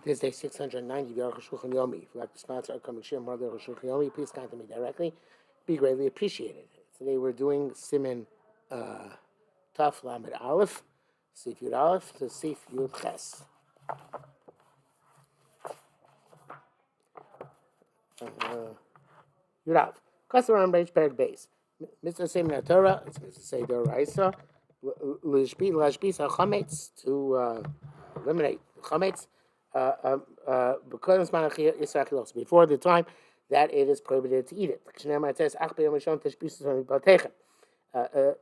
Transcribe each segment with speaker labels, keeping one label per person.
Speaker 1: This day 690, the Arukh HaShulchan Yomi. If you'd like to sponsor our coming share more of the Arukh HaShulchan Yomi, please contact me directly. Be greatly appreciated. Today we're doing Siman Taf Lamed Aleph, Sif Yud Aleph to Sif Yud Ches. Yud Aleph. Customer on Beis Perek Beis. Mr. Siman Torah, it's Mr. Seder Raisa, Lashbis HaChametz, to eliminate Chametz. Before the time that it is prohibited to eat it.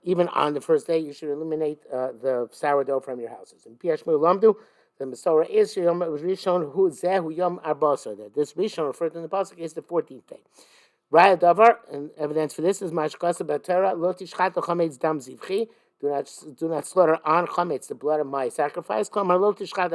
Speaker 1: Even on the first day, you should eliminate the sourdough from your houses. And the Masorah is Rishon Yom Arbasa. That this Rishon referred to in the pasuk is the 14th day. Raya Davar, and evidence for this is Mashkasa Batera Lo Tishchat Chametz Dam Zivchi. Do not slaughter on chametz the blood of my sacrifice. Don't shech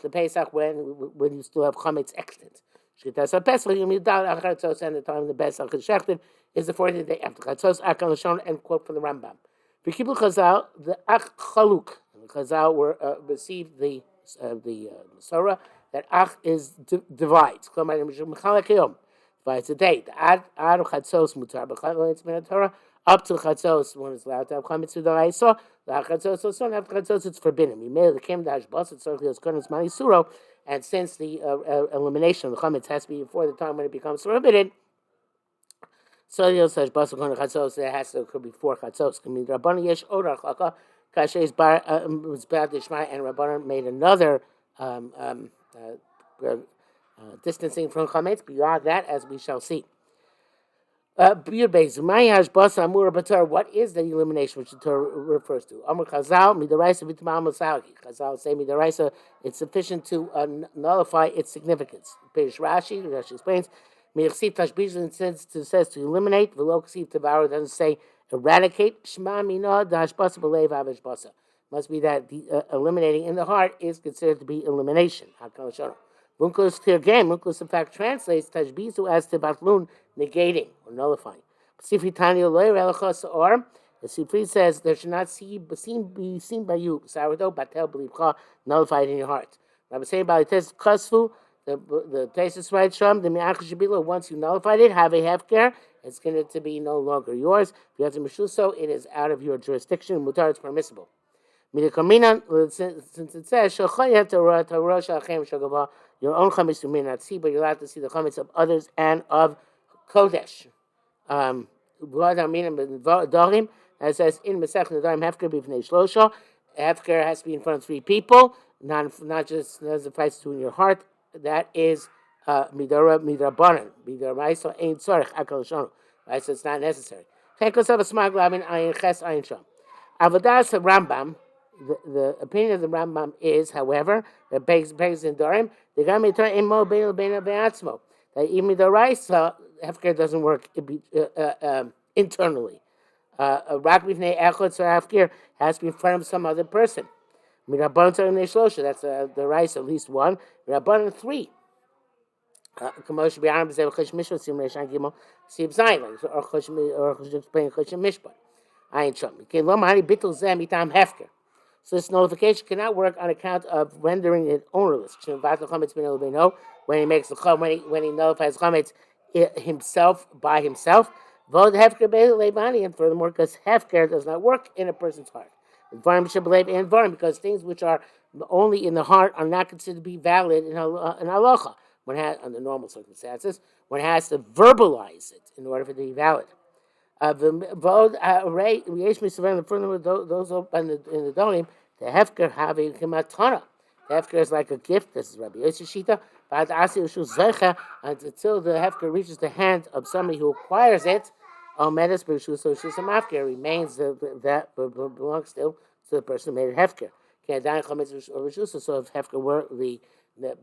Speaker 1: the pesach when you still have chametz extant. Shchitas pesach you mean down achatzos, and the time the pesach is shechted is the 14th day after chatzos. Akal Lashon, and quote from the Rambam. For Kibbutz Chazal, the ach chaluk, Chazal were received the Masorah that ach is divides. Divides a day. The Arukh HaShulchan mutar b'chayil it's min Torah. Up to chatzos, one is allowed to have chametz to the Raisa. The chatzos also after chatzos, it's forbidden. We made the came the hashbas. It's certainly as kodesh mani suro, and since the elimination of the chametz has to be before the time when it becomes forbidden, so the hashbas kodesh chatzos it has to occur before chatzos. I mean, Rabbanan yesh orach laka kashes bar was bad dishmai, and Rabbanan made another distancing from chametz beyond that, as we shall see. What is the elimination which the Torah refers to? Amr Chazal, midaraisa v'tmal masagi. Chazal say midaraisa, it's sufficient to nullify its significance. Peish Rashi explains, mi'chsiv tashbish, it says to eliminate. V'lo ksiv tavara doesn't say eradicate. Shema mina dashbasa b'leiv havishbasa. Must be that the eliminating in the heart is considered to be elimination. Hakal Shana. Munkus Tirgem, Munkus in fact translates Tashbizu as Tibatlun, negating or nullifying. Sifri Tani Olay Relachos, or the Sifri says there should not be seen by you, Sarado, Batel Belivcha, nullified in your heart. Rabbi saying about it is Kasfu, the Tesis right Sham, the Mi'achashabila, once you nullified it, have a hefker, it's going to be no longer yours. If you have to Mishuso, it is out of your jurisdiction, Mutar, it's permissible. Since it says, your own chametz you may not see, but you're allowed to see the chametz of others and of kodesh. As it says in Masech Nedarim, hefker b'fnei shlosha, hefker has to be in front of 3 people, not just suffice to in your heart. That is midrabanan, midrabaisa ein tzarich akal shonu. Right, so it's not necessary. Chekos of a smag labin ayin ches ayin sham. Avodas Rambam. The opinion of the Rambam is, however, that begs in Dorim, the Gamitar Imo Beil Bena Beatzmo, that even the Raisa Hefker doesn't work internally. Rak Bifnei Echot, so Hefker has to be in front of some other person. Mirabban Tzarnei Shlosha, that's the Raisa, at least 1. Mirabban 3. Kamosh Bi'aram B'Zev Chosh Mishpat Sim Reishan Gimel Siv Zayin, or Chosh Mishpat. Ayin Shom. Okay, Lo Mahani Bittul Zeh Mitam Hefker. So this nullification cannot work on account of rendering it ownerless. When he makes the chum, when he nullifies chametz himself by himself, and furthermore, because hefker does not work in a person's heart. Because things which are only in the heart are not considered to be valid in halacha. Under normal circumstances, one has to verbalize it in order for it to be valid. Those in the Dolim, the Hefker have a Kimatana. The Hefker is like a gift. This is Rabbi Yossi Shita. Until the Hefker reaches the hand of somebody who acquires it, remains that belongs still to the person who made it Hefker. So if Hefker were the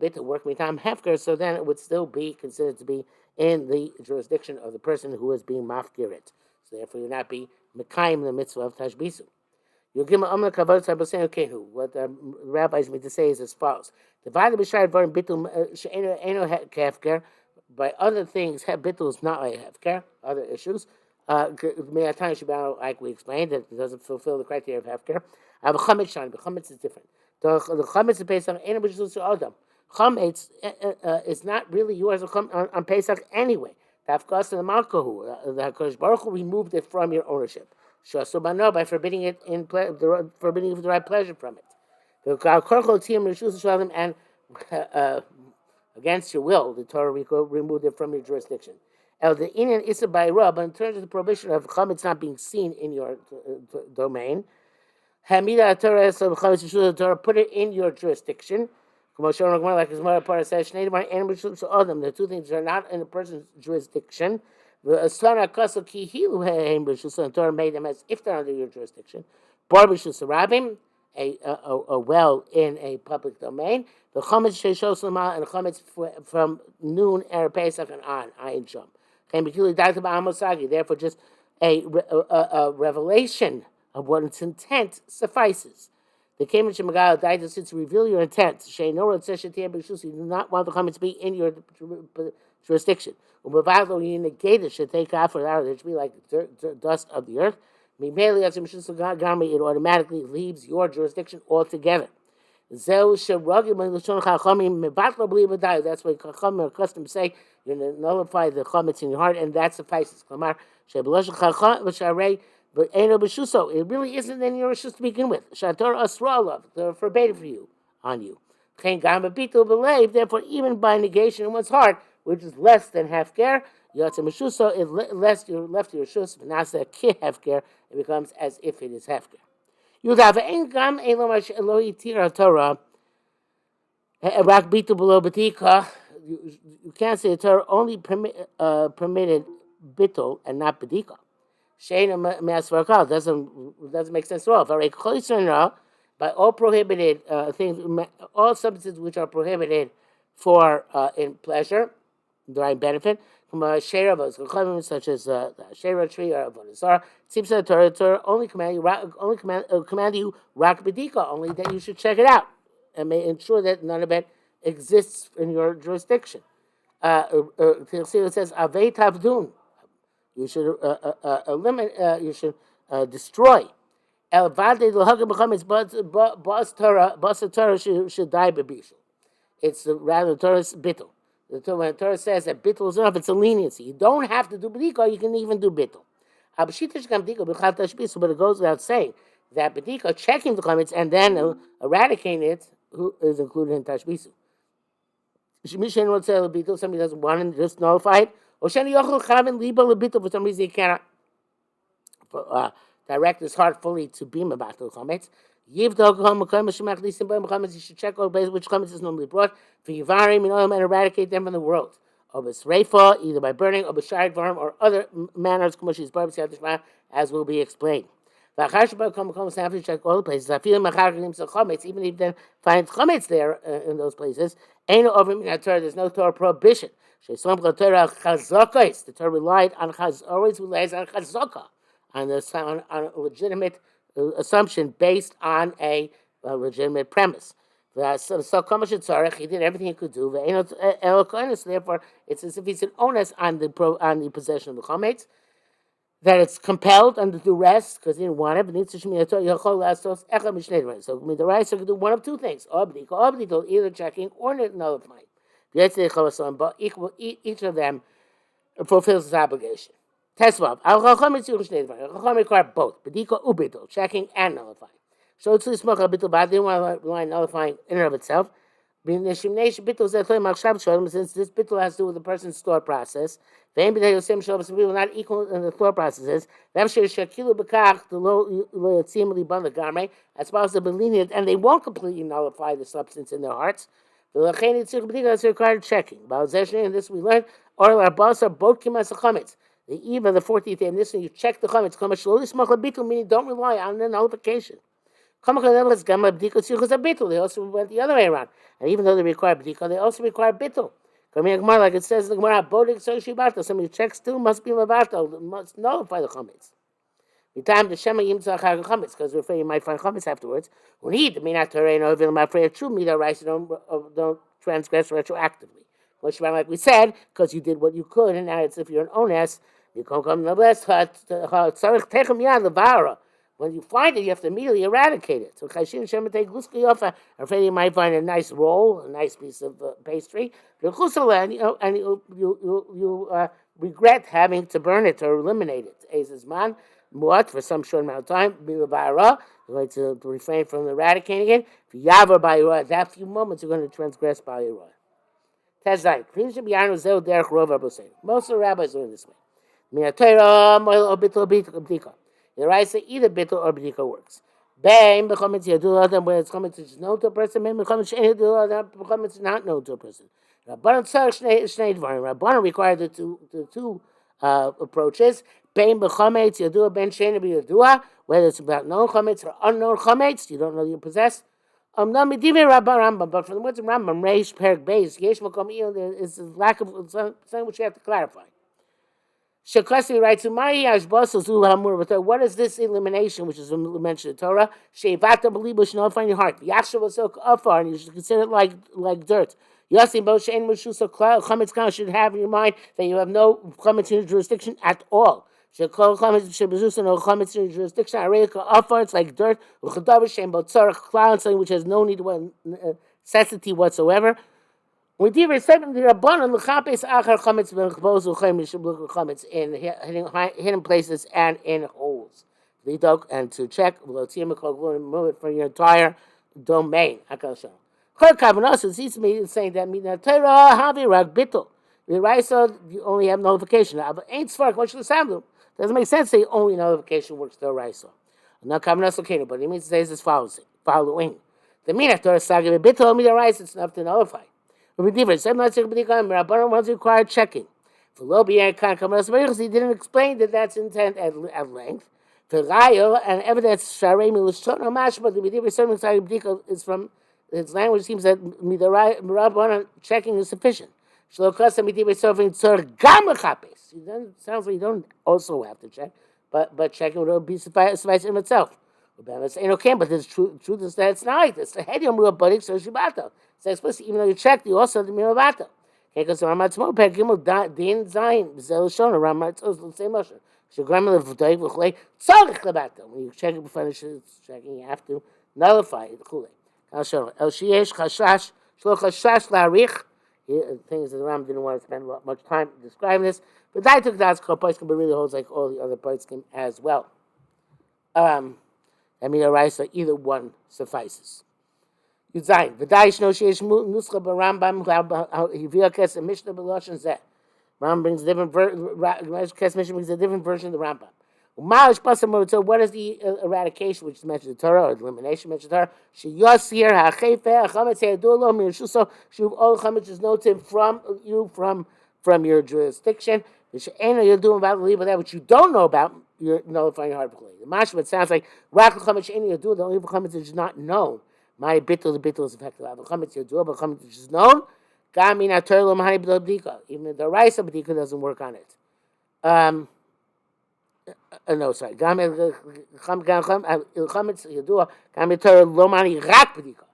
Speaker 1: bit of work time Hefker, so then it would still be considered to be in the jurisdiction of the person who is being mafkirit. So therefore, you'll not be mekayim the mitzvah of tashbisu. You'll give an amna kavod sabasenu kenu. What the rabbis mean to say is as follows: divided b'shayir varim bitul she'eno hefker. By other things, bitul is not like hefker. Other issues, like we explained, that it doesn't fulfill the criteria of hefker. I have a chametz shani, but chametz is different. The chametz in Pesach ain't b'shus adam. Chametz is not really yours on Pesach anyway. Tafkas and the Malkahu, the Hakadosh Baruch Hu removed it from your ownership. Shasubano by forbidding it forbidding the right pleasure from it. And against your will, the Torah removed it from your jurisdiction. El the Inyan Issa by Rab, but in terms of the prohibition of chametz not being seen in your domain, Hamida Torah, so the Torah put it in your jurisdiction. Like his mother part says, the two things are not in a person's jurisdiction. The Torah made them as if they're under your jurisdiction. A well in a public domain. The chametz sheishos and the chametz from noon erev Pesach and on. Ayin sham. Therefore, just a revelation of one's intent suffices. The Kemen Shemagal died to reveal your intent. You do not want the chametz to be in your jurisdiction. You negate it, should take off or out. It should be like dust of the earth. It automatically leaves your jurisdiction altogether. That's why Chachamim are accustomed to say you're going to nullify the chametz in your heart, and that suffices. But it really isn't in your rishus to begin with. Shator asra they're forbidden for you on you. Therefore, even by negation in one's heart, which is less than hefker, less you're left to your rishus, v'nasa ki hefker, it becomes as if it is hefker. You can't say the Torah only permitted bittul and not bedika. Doesn't make sense at all. By all prohibited things, all substances which are prohibited for in pleasure, derive benefit, from a shera such as the shera tree or avodah. It seems that the Torah only command you rak bedika, only that you should check it out and may ensure that none of it exists in your jurisdiction. It says avei tavdun. You should eliminate. You should destroy. El vade l'hagam b'chametz bas Torah should die b'bishul. It's rather Torah's bittul. When Torah says that bittul is enough, it's a leniency. You don't have to do bedika. You can even do bittul. But it goes without saying that bedika, checking the chametz and then eradicating it, who is included in tashbisu. Somebody doesn't want to just nullify it. For some reason he cannot direct his heart fully to be mebatel chametz. You should check all places which chametz is normally brought for yivarim and eradicate them from the world. Either by burning or b'shayit varm or other manners as will be explained. After you check all the places, I feel even if then find chametz there in those places. There's no Torah prohibition. The Torah relied on always relies on chazaka, on a legitimate assumption based on a legitimate premise. He did everything he could do. Therefore, it's as if he's an onus on the possession of the chametz, that it's compelled under duress because he didn't want it. So the rice could do one of two things: either checking or nullifying. But each of them fulfills his obligation. Tesvav. Chacham require both bedika ubitol, checking and nullifying. So it's smoke a bittul bad. They want to rely on nullifying in and of itself. Since this bittul has to do with the person's thought process, people are not equal in the thought processes. As far as they're lenient, and they won't completely nullify the substance in their hearts. It's required checking. And this we learned. Or both chametz. The eve of the 14th day, and this one you check the chametz. Meaning don't rely on the nullification. They also went the other way around. And even though they require b'dika, they also require bittul. Like it says in the Gemara, somebody who checks too must be mevatel, must nullify the chametz. Because we're afraid you might find chametz afterwards. When he don't transgress retroactively. Like we said, because you did what you could, and now it's if you're an onus, you can't come to the blessed. When you find it, you have to immediately eradicate it. So Chashin Shemitei Gluska Yofa, I'm afraid you might find a nice roll, a nice piece of pastry. And you regret having to burn it or eliminate it. Ezizman, Muat, for some short amount of time, Bilabara, you're going to refrain from eradicating it. Yavar Bayura, at that few moments, you're going to transgress Bayura. Tezai, most of the rabbis are in this way. The right say either bittul or b'dika works. Bein b'chometz yadu adam when it's chometz is known to a person. Bein b'chometz she'en yadu adam b'chometz is not known to a person. Rabbanan tzarich shnei dvarim. Rabbanan required the two approaches. Bein b'chometz yadu ben she'en b'yadua. Whether it's about known chometz or unknown chometz, you don't know you possess. Now medivei Rambam, but from the words of Rambam, Reish Perek Beis, Yesh Makom Iyun, there is a lack of something which you have to clarify. Shekasi writes, what is this elimination which is mentioned in Torah? Sheivata belibush no find your heart. Yachshav asok afar, and you should consider it like dirt. Yasim bo shein mushusa chametz kan should have in your mind that you have no chametz in your jurisdiction at all. Shekol chametz shebezusa no chametz in your jurisdiction. Areika afar, it's like dirt. Uchadav shein bo tzarach cloud, something which has no need necessity whatsoever. We do respect the Rabbanan l'chapes achar chametz v'chbos chametz in hidden places and in holes. And to check, move it for your entire domain. Chol kavanos, it seems to me saying that mina Torah havi rak bittul. The Raisa, you only have notification. But ain't svark, what should the sound do? Doesn't make sense to say only notification works the Raisa. Not kavanos okay, but it means it says this following. The mina Torah sagi bittul mina Raisa, it's enough to nullify. But different. Rabbanan was required checking. For he didn't explain that that's intent at length. For Rayo and evidence but the is from its language seems that Rabbanan checking is sufficient. Sounds like you don't also have to check, but checking would be suffice in itself. Okay, but the truth is that it's not. It's the head yom rubadik so shibato. It's explicit. Even though you checked, you also have the milabato. Okay, because Ramat Smo Pek Gimel Din Zayin Zel Shon Ramat the same motion. Shagramel V'Dayv V'Chlei Tzarich Lebato. When you check it before checking, you have to nullify it. Chulei. I'll show it. El Shiesh Chashash Shlo Chashash Larich. Things that the Ram didn't want to spend much time describing this, but I took that's called Paiskim, but really holds like all the other Paiskim as well. I mean, so either one suffices. Yuzayin. V'daish no sheish nuscha b'Rambam hivia kes a mishnah b'loshen zeh. Rambam brings a different version of the Rambam. So what is the eradication which is mentioned in the Torah, or elimination mentioned in the Torah? Sheyosir ha'cheife ha'chametz ha'yadul mirshuso shuv all chametz is known to him from your jurisdiction. V'she'ena you're doing about that which you don't know about, you're nullifying your heart. The mashma, it sounds like rak chametz she'ena yadul, the only chametz is not known. My bittul, the bittul is effective. The chametz yadul, but chametz which is known. Gamin ator lo mahani b'lo b'dika. Even the raisa b'dika doesn't work on it. No, sorry. Gamin chametz yadul. Gamin ator lo mahani rak b'dika.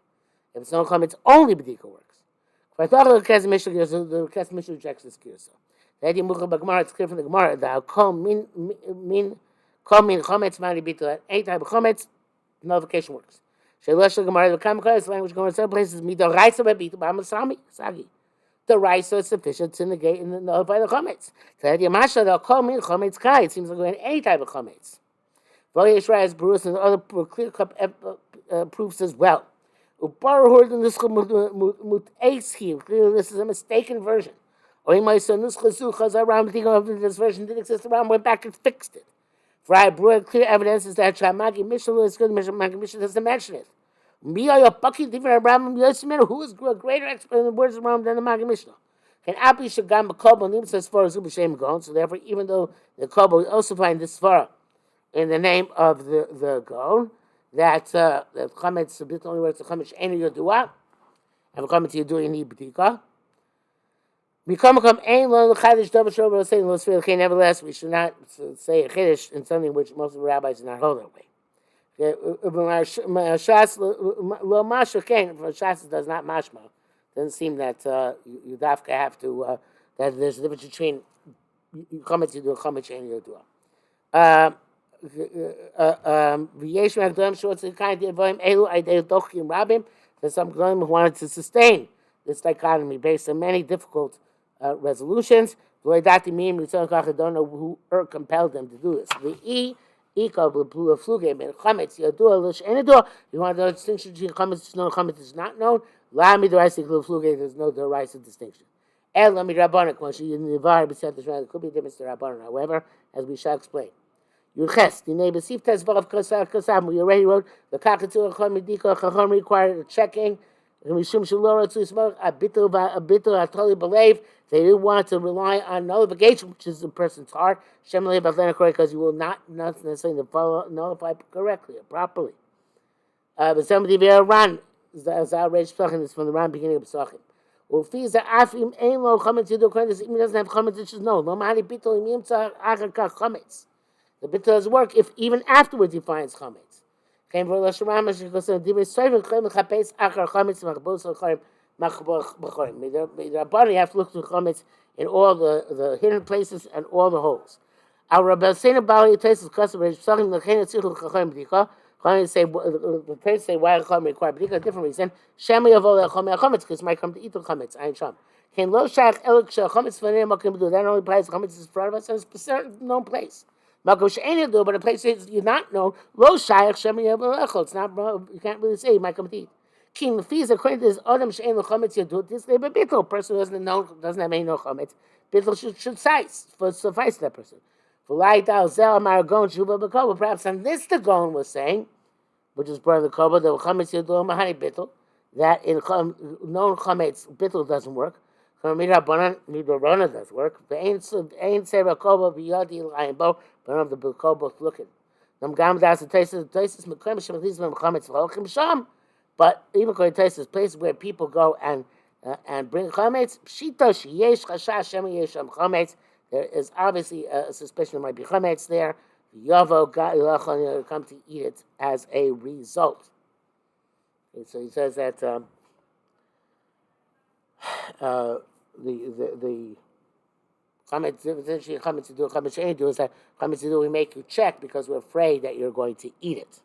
Speaker 1: If it's no chametz, only b'dika works. If I thought of the Kes Mishnah rejects this kirsa. The idea Gemara, it's clear from the Gemara that kol min chametz mani bittul. Any type of chametz, nullification works. Sheilosh Gemara, the Kamka, language Gemara in some places midoraisa bebitul b'amasami sagi. The raisa is sufficient to negate and nullify the chametz. The idea masha the kol min chametz kai. It seems like going any type of chametz. V'yesh rayas Bruce and other clear cut proofs as well. This is a mistaken version. Or he might say, this version didn't exist, the Ram went back and fixed it. For I brought clear evidence is that Shamagi Mishnah is good, Magi Mishnah doesn't mention it. Who is a greater expert in the words of Ram than the Magi Mishnah? And Api Shagam Makobo Nim as far as Ubashem Gon, so therefore, even though the Kobo will also find this far in the name of the Gon, that Chametz a bit only works the Chametz Enu Yodua, and Chametz Yodua you need B'tika. Nevertheless, we should not say a chiddush in something which most of the rabbis do not hold that way. Shas does not mashma. Doesn't seem that you dafka have to. That there's a difference between chametz you do chametz and you do. V'yesh Magdolim shorts the kind of Avoim Elu Aidei Dochim Rabim. There's some Gdolim who wanted to sustain this dichotomy based on many difficult resolutions. I don't know who compelled them to do this. The Ika Blue Fluge and Chametz Yadua Lish Enidor. You want to know the distinction between Chametz is known, Chametz is not known. La Midoraisa Blue Fluge, there's no derisive distinction. El Midrabanik, when she in the Var, it could be different to Rabbanon, however, as we shall explain. Yurches, the neighbor Siftes Vav Kasam, we already wrote the Kakatur Chomidika Chachom required a checking. Mishum Shalora to smoke a bitter atoli believe they didn't want to rely on nullification, which is the person's heart. Shem Lev because you will not necessarily nullify correctly or properly. But somebody there Ran is outraged Pesachim is from the Ran beginning of Pesachim. Well, fees that Afim ain't low chametz you do credit even doesn't have chametz, it should know. No mani bittul imimtza achar chametz. The bittul does work if even afterwards he finds chametz. Came for Lasharam as goes to Divis Serving Chem Chapes Achar Chametz Machbos Chaim Machbochaim. The body have to look through chametz in all the hidden places and all the holes. Our Rabbi Sena Bali places customers selling the Kena Tzichul Chaim Bdika. Say the parents say why Chaim require Bdika, a different reason. Shemi of all the chametz because it might come to eat the chametz. Ayin Sham. Can Lo Shach Elik Shach Chametz Vanim Makim Do. That only applies chametz is in front of us and it's a certain known place. Malcolm She'ain't do, but a place that you not know, Lo Shayach Shemi Yabelechol. It's not, you can't really say, you might come to eat. King the fees according to this Adam She'ain Chametz Yadut, this labor bittul. Person who doesn't have any no chametz, bittul should suffice that person. For light out Zel Maragon Shuba Bakoba, perhaps on this the Gon was saying, which is part of the Koba, the chametz Yadut Mahani bittul, that in known chametz bittul doesn't work. Midrabanan does work. The ain't say Bakoba biyadi l'ayimbo, but of the Bakoba looking. Nam das the places mekrem shemachlis mechametz v'holchim sham. But even according to places where people go and bring chametz, pshita sheyesh chashash shem yesh chametz. There is obviously a suspicion there might be chametz there. Yavo ga'ilachon come to eat it as a result. Okay, so he says that. The chametz essentially chametz to do chametz ain't do is that chametz to do we make you check because we're afraid that you're going to eat it.